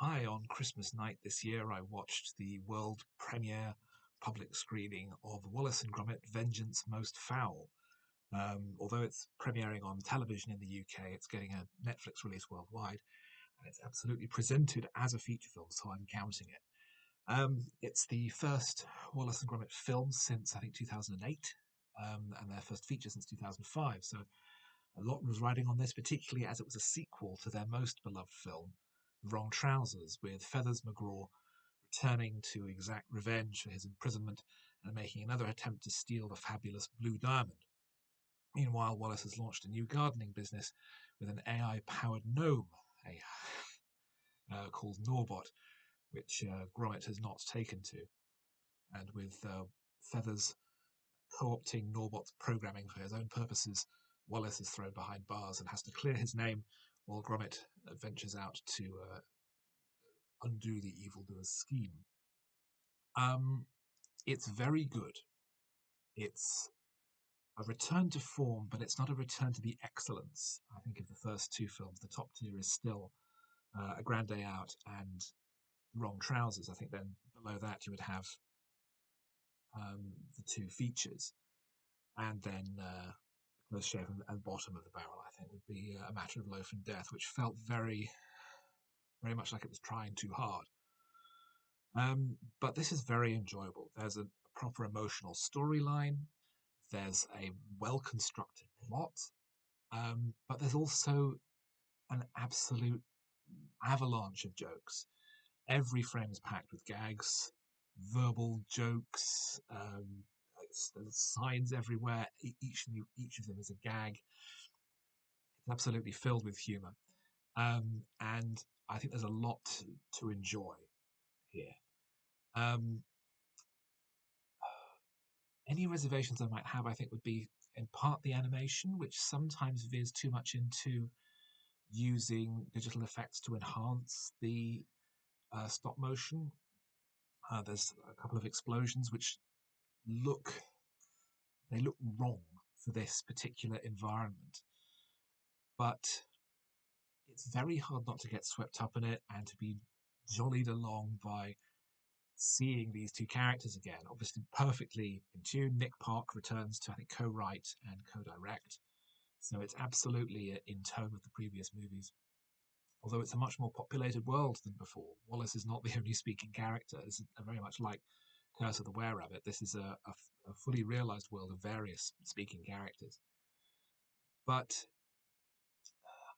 Hi, on Christmas night this year, I watched the world premiere public screening of Wallace and Gromit Vengeance Most Fowl. Although it's premiering on television in the UK, it's getting a Netflix release worldwide, and it's absolutely presented as a feature film, so I'm counting it. It's the first Wallace and Gromit film since, I think, 2008, and their first feature since 2005, so a lot was riding on this, particularly as it was a sequel to their most beloved film, The Wrong Trousers, with Feathers McGraw returning to exact revenge for his imprisonment and making another attempt to steal the fabulous Blue Diamond. Meanwhile, Wallace has launched a new gardening business with an AI-powered gnome called Norbot, which Gromit has not taken to. And with Feathers co-opting Norbot's programming for his own purposes, Wallace is thrown behind bars and has to clear his name while Gromit ventures out to undo the evildoer's scheme. It's very good. It's a return to form, but it's not a return to the excellence, I think, of the first two films. The top tier is still A Grand Day Out and The Wrong Trousers. I think then below that you would have the two features. And then close shave and bottom of the barrel, I think, would be A Matter of Loaf and Death, which felt very, very much like it was trying too hard. But this is very enjoyable. There's a proper emotional storyline. There's a well-constructed plot, but there's also an absolute avalanche of jokes. Every frame is packed with gags, verbal jokes. There's signs everywhere. Each of them is a gag. It's absolutely filled with humour, and I think there's a lot to enjoy here. Um, any reservations I might have, I think, would be in part the animation, which sometimes veers too much into using digital effects to enhance the stop motion. There's a couple of explosions which look look wrong for this particular environment, but it's very hard not to get swept up in it and to be jollied along by seeing these two characters again. Obviously, perfectly in tune. Nick Park returns to, I think, co-write and co-direct, so it's absolutely in tone with the previous movies. Although it's a much more populated world than before. Wallace is not the only speaking character. It's very much like Curse of the Were-Rabbit. This is a fully realised world of various speaking characters. But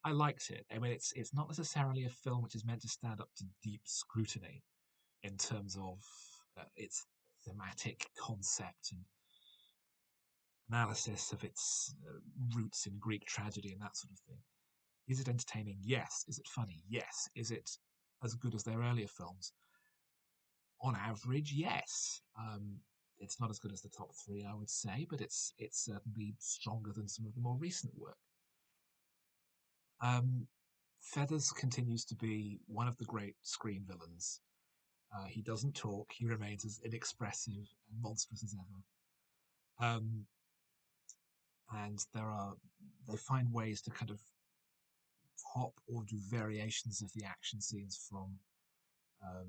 I liked it. I mean, it's not necessarily a film which is meant to stand up to deep scrutiny in terms of its thematic concept and analysis of its roots in Greek tragedy and that sort of thing. Is it entertaining? Yes. Is it funny? Yes. Is it as good as their earlier films? On average, yes. It's not as good as the top three, I would say, but it's certainly stronger than some of the more recent work. Feathers continues to be one of the great screen villains. He doesn't talk. He remains as inexpressive and monstrous as ever. Um, and they find ways to kind of top or do variations of the action scenes from um,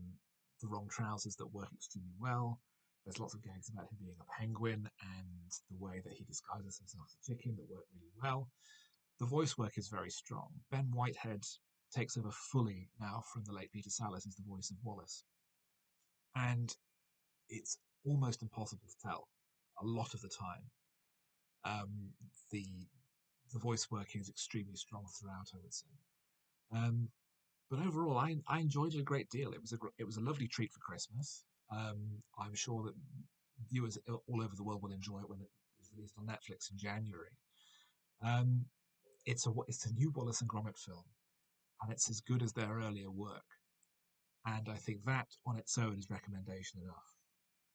The Wrong Trousers that work extremely well. There's lots of gags about him being a penguin and the way that he disguises himself as a chicken that work really well. The voice work is very strong. Ben Whitehead takes over fully now from the late Peter Sallis as the voice of Wallace. And it's almost impossible to tell a lot of the time. Um, the the voice work is extremely strong throughout, I would say. Um, but overall, I enjoyed it a great deal. It was a lovely treat for Christmas. I'm sure that viewers all over the world will enjoy it when it is released on Netflix in January. Um, it's a new Wallace and Gromit film, and it's as good as their earlier work. And I think that on its own is recommendation enough.